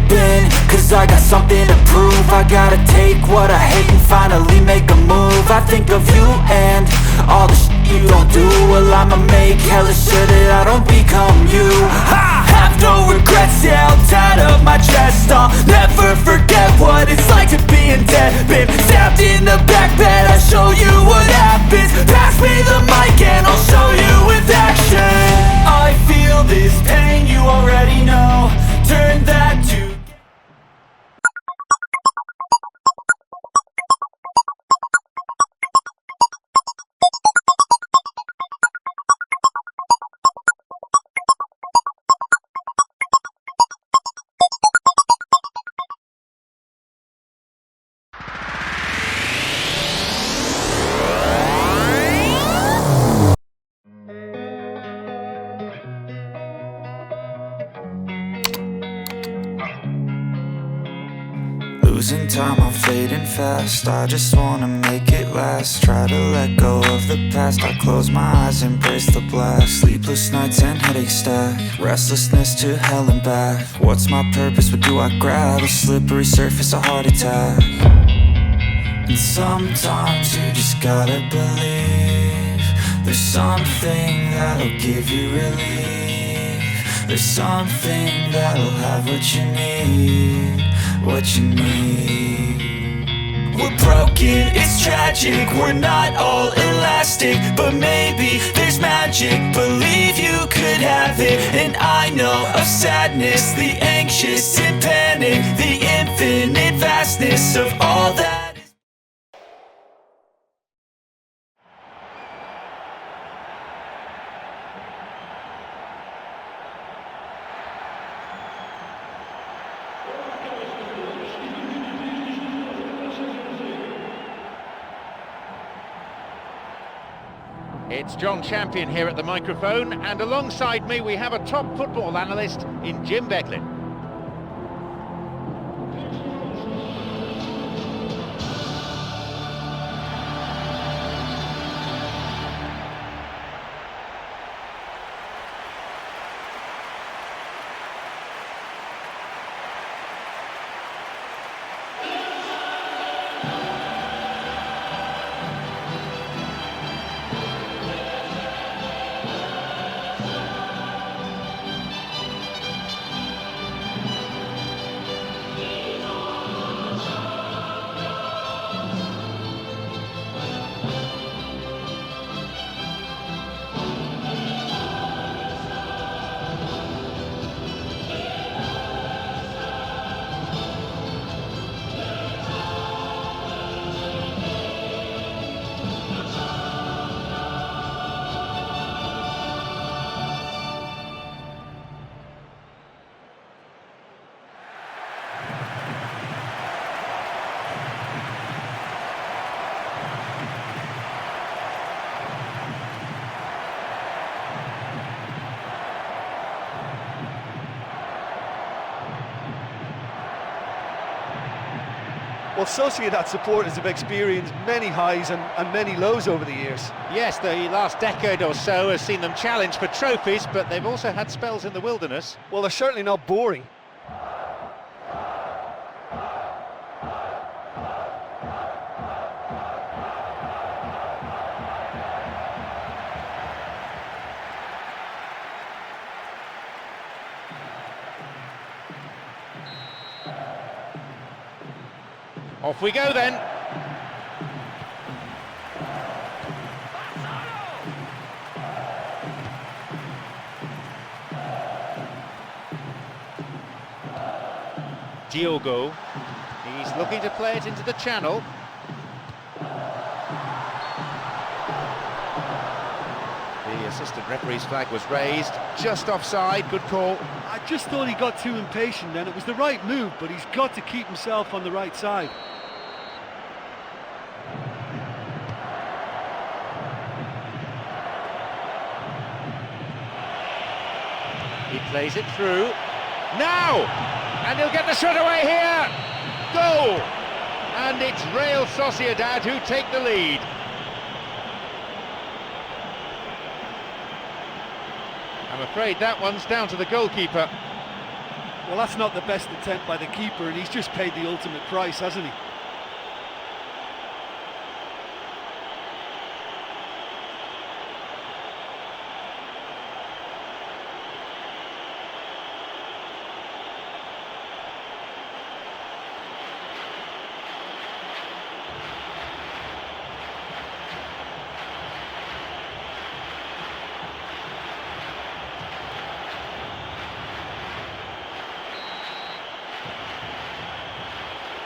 been, cause I got something to prove. I gotta take what I hate and finally make a move. I think of you and all the shit you don't do. Well, I'ma make hella sure that I don't become you. I have no regrets, yeah, I'll tie up my chest. I'll never forget what it's like to be in debt. Been stabbed in the back bed, I'll show you what happens. Pass me the mic and I'll show you with action. I feel this pain, you already know. Turn that to losing time, I'm fading fast. I just wanna make it last. Try to let go of the past. I close my eyes, embrace the blast. Sleepless nights and headaches stack. Restlessness to hell and back. What's my purpose? What do I grab? A slippery surface, a heart attack. And sometimes you just gotta believe there's something that'll give you relief. There's something that'll have what you need. What you need. We're broken, it's tragic. We're not all elastic, but maybe there's magic. Believe you could have it. And I know of sadness, the anxious and panic, the infinite vastness of all that. It's John Champion here at the microphone, and alongside me we have a top football analyst in Jim Becklin. Well, Sociedad supporters have experienced many highs and many lows over the years. Yes, the last decade or so has seen them challenge for trophies, but they've also had spells in the wilderness. Well, they're certainly not boring. Off we go then. Diogo, he's looking to play it into the channel. The assistant referee's flag was raised, just offside, good call. I just thought he got too impatient then. It was the right move, but he's got to keep himself on the right side. He plays it through. Now! And he'll get the shot away here! Goal! And it's Real Sociedad who take the lead. I'm afraid that one's down to the goalkeeper. Well, that's not the best attempt by the keeper, and he's just paid the ultimate price, hasn't he?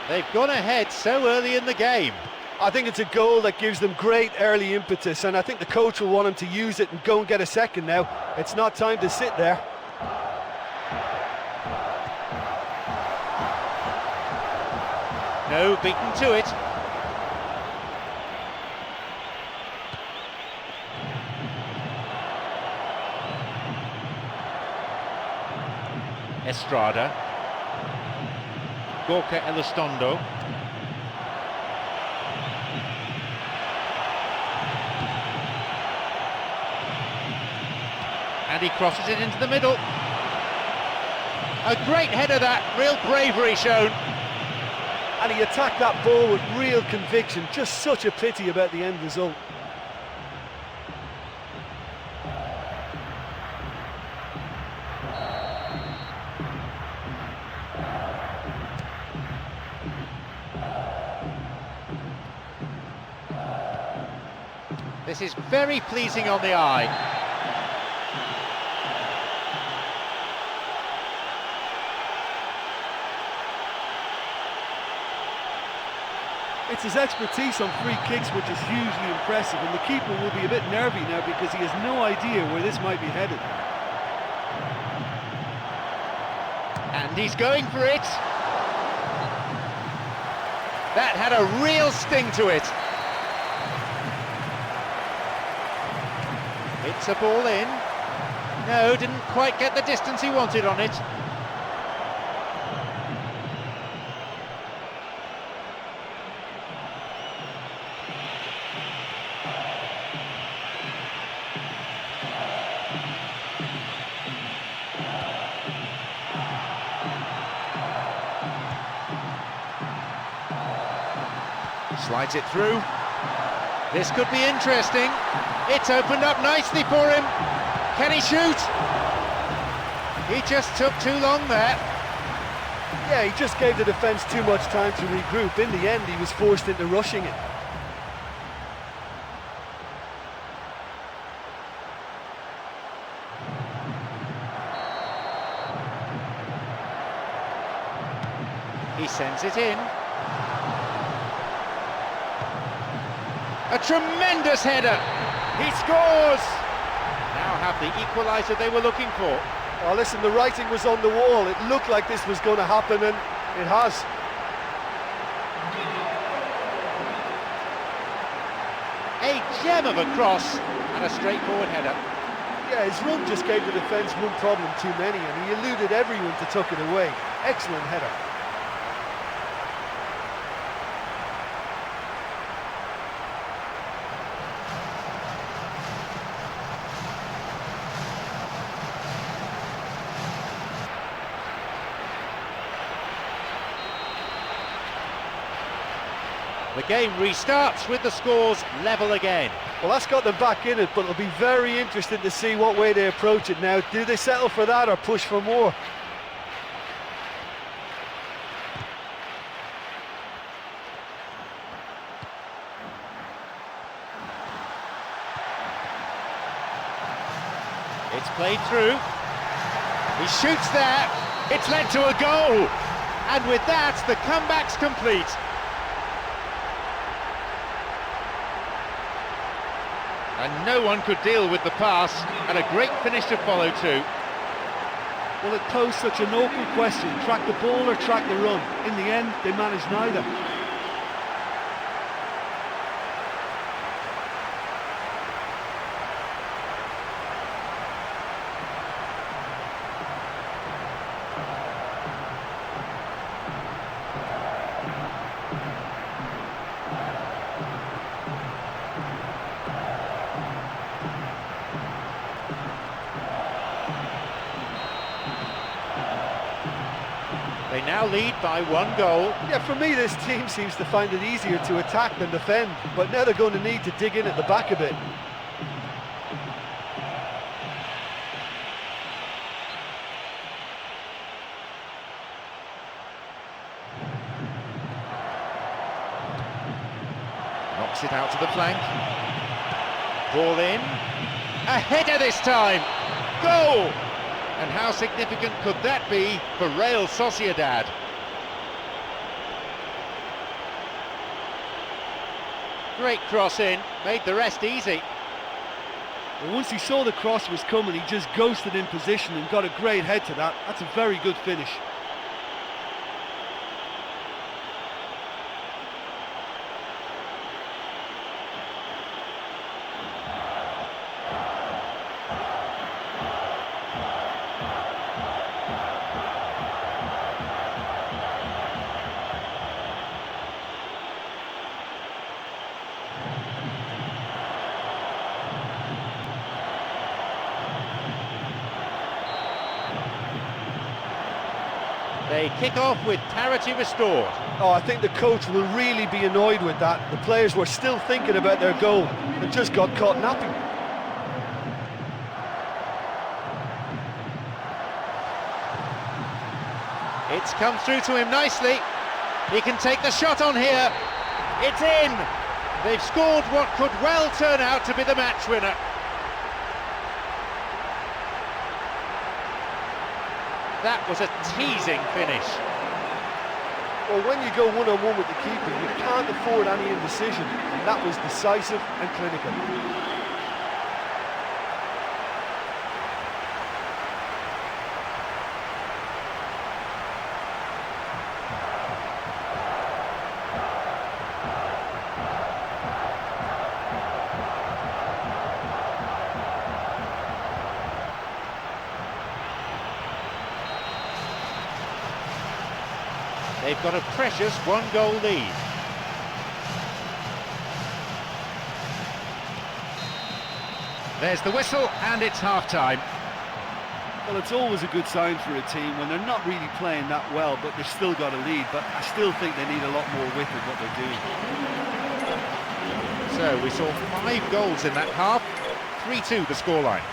They've gone ahead so early in the game. I think it's a goal that gives them great early impetus, and I think the coach will want him to use it and go and get a second now. It's not time to sit there. No, beaten to it. Estrada. Gorka Elizondo. And he crosses it into the middle. A great header that, real bravery shown. And he attacked that ball with real conviction. Just such a pity about the end result. This is very pleasing on the eye. It's his expertise on free kicks which is hugely impressive, and the keeper will be a bit nervy now because he has no idea where this might be headed. And he's going for it. That had a real sting to it. It's a ball in. No, didn't quite get the distance he wanted on it. Slides it through. This could be interesting. It's opened up nicely for him. Can he shoot? He just took too long there. Yeah, he just gave the defence too much time to regroup. In the end, he was forced into rushing it. He sends it in. A tremendous header. He scores! Now have the equaliser they were looking for. Oh, listen, the writing was on the wall. It looked like this was going to happen, and it has. A gem of a cross and a straightforward header. Yeah, his run just gave the defence one problem too many, and he eluded everyone to tuck it away. Excellent header. The game restarts with the scores level again. Well, that's got them back in it, but it'll be very interesting to see what way they approach it now. Do they settle for that or push for more? It's played through. He shoots there. It's led to a goal. And with that, the comeback's complete. And no one could deal with the pass, and a great finish to follow too. Well, it posed such an awkward question, track the ball or track the run. In the end, they managed neither. now lead by 1 goal. Yeah, for me this team seems to find it easier to attack than defend, but now they're going to need to dig in at the back a bit. Knocks it out to the flank. Ball in. A header this time. Goal! And how significant could that be for Real Sociedad? Great cross in, made the rest easy. Well, once he saw the cross was coming, he just ghosted in position and got a great head to that. That's a very good finish. They kick off with parity restored. Oh, I think the coach will really be annoyed with that. The players were still thinking about their goal and just got caught napping. It's come through to him nicely. He can take the shot on here. It's in. They've scored what could well turn out to be the match winner. That was a teasing finish. Well, when you go one-on-one with the keeper, you can't afford any indecision, and that was decisive and clinical. They've got a precious 1-goal lead. There's the whistle and it's half-time. Well, it's always a good sign for a team when they're not really playing that well, but they've still got a lead. But I still think they need a lot more width in what they're doing. So we saw 5 goals in that half, 3-2 the scoreline.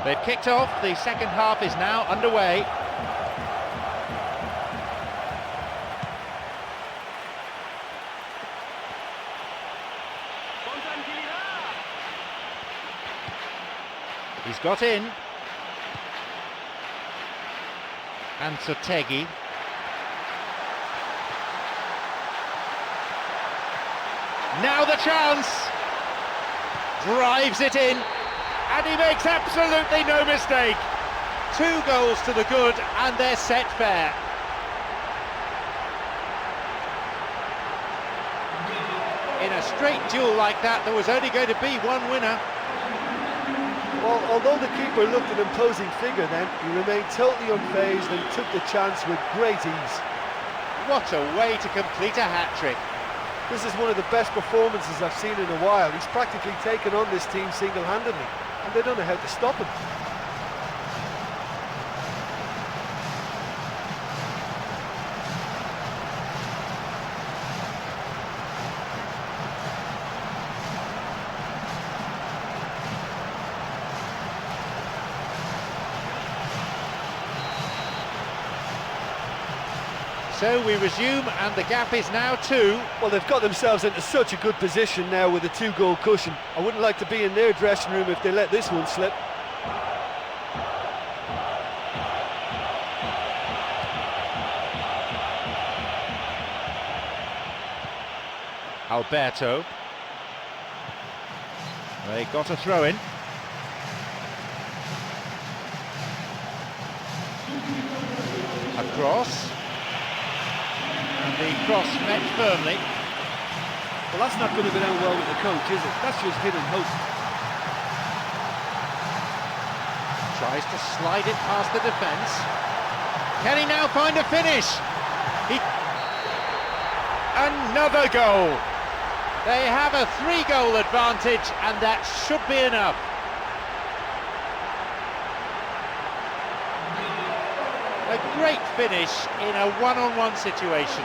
They've kicked off, the second half is now underway. He's got in. And Sotegi. Now the chance! Drives it in. And he makes absolutely no mistake. 2 goals to the good, and they're set fair. In a straight duel like that, there was only going to be one winner. Well, although the keeper looked an imposing figure then, he remained totally unfazed and took the chance with great ease. What a way to complete a hat-trick. This is one of the best performances I've seen in a while. He's practically taken on this team single-handedly, and they don't know how to stop him. So we resume, and the gap is now 2. Well, they've got themselves into such a good position now with a 2-goal cushion. I wouldn't like to be in their dressing room if they let this one slip. Alberto. They got a throw in. Across. And the cross met firmly. Well, that's not going to go down well with the coach, is it? That's just hit and hope. Tries to slide it past the defence. Can he now find a finish? Another goal. They have a 3-goal advantage, and that should be enough. A great finish in a one-on-one situation.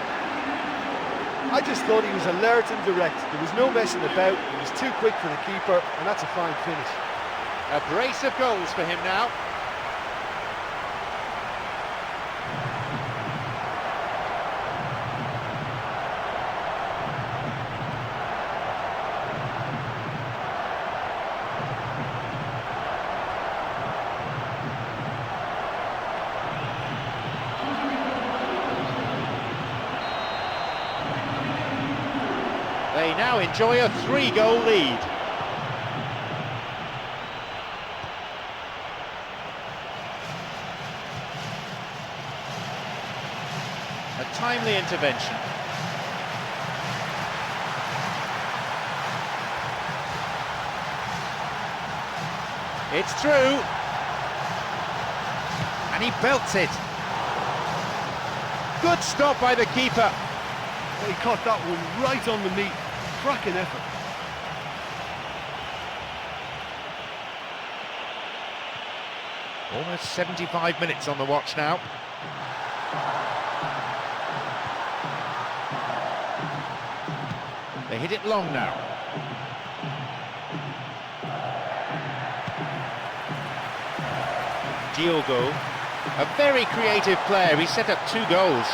I just thought he was alert and direct. There was no messing about. He was too quick for the keeper, and that's a fine finish. A brace of goals for him now. They now enjoy a 3-goal lead. A timely intervention. It's through. And he belts it. Good stop by the keeper. He caught that one right on the meat. Cracking effort. Almost 75 minutes on the watch now. They hit it long now. Diogo, a very creative player. He set up 2 goals.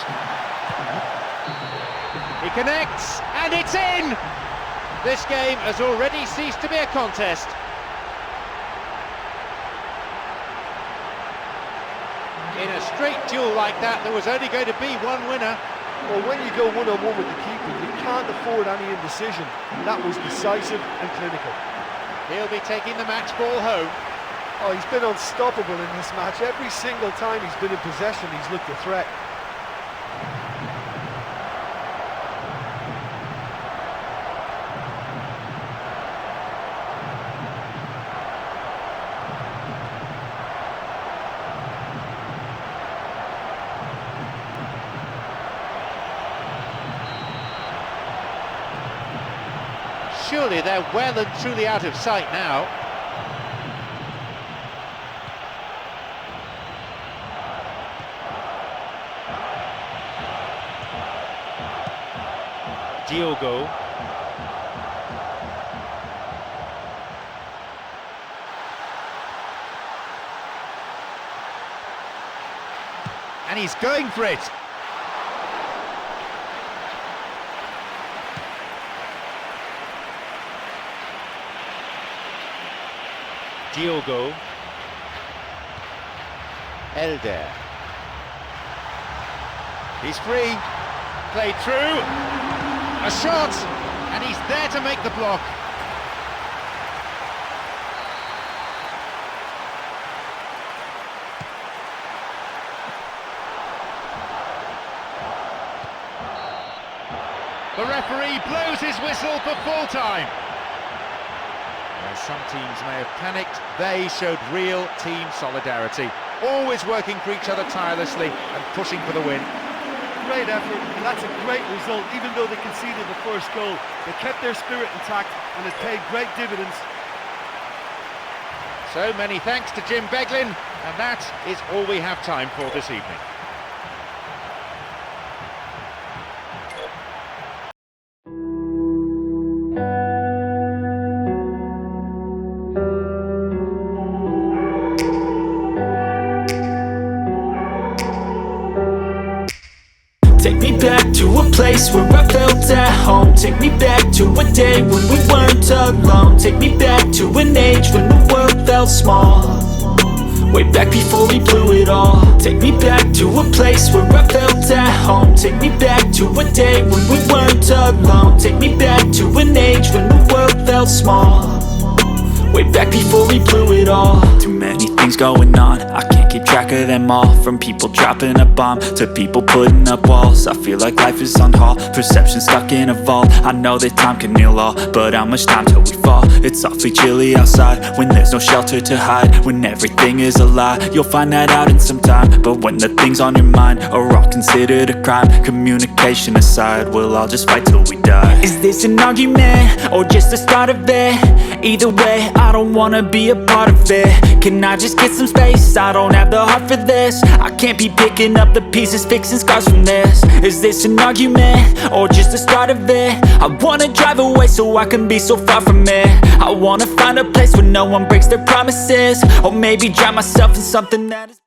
He connects, and it's in! This game has already ceased to be a contest. In a straight duel like that, there was only going to be one winner. Well, when you go one-on-one with the keeper, you can't afford any indecision. That was decisive and clinical. He'll be taking the match ball home. Oh, he's been unstoppable in this match. Every single time he's been in possession, he's looked a threat. Surely they're well and truly out of sight now. Diogo. And he's going for it. Diogo. Elder. He's free. Played through. A shot. And he's there to make the block. The referee blows his whistle for full time. Where some teams may have panicked, they showed real team solidarity, always working for each other tirelessly and pushing for the win. Great effort, and that's a great result. Even though they conceded the first goal, they kept their spirit intact and it paid great dividends. So many thanks to Jim Beglin, and that is all we have time for this evening. Take me back to a place where I felt at home. Take me back to a day when we weren't alone. Take me back to an age when the world felt small. Way back before we blew it all. Take me back to a place where I felt at home. Take me back to a day when we weren't alone. Take me back to an age when the world felt small. way back before we blew it all. Too many things going on, I can't keep track of them all. From people dropping a bomb to people putting up walls. I feel like life is on hold, perception stuck in a vault. I know that time can heal all, but how much time till we fall? It's awfully chilly outside when there's no shelter to hide. When everything is a lie, you'll find that out in some time. But when the things on your mind are all considered a crime, communication aside, we'll all just fight till we die. Is this an argument or just the start of it? Either way, I don't wanna be a part of it. Can I just get some space? I don't have the heart for this. I can't be picking up the pieces, fixing scars from this. Is this an argument or just the start of it? I wanna drive away so I can be so far from it. I wanna find a place where no one breaks their promises, or maybe drown myself in something that is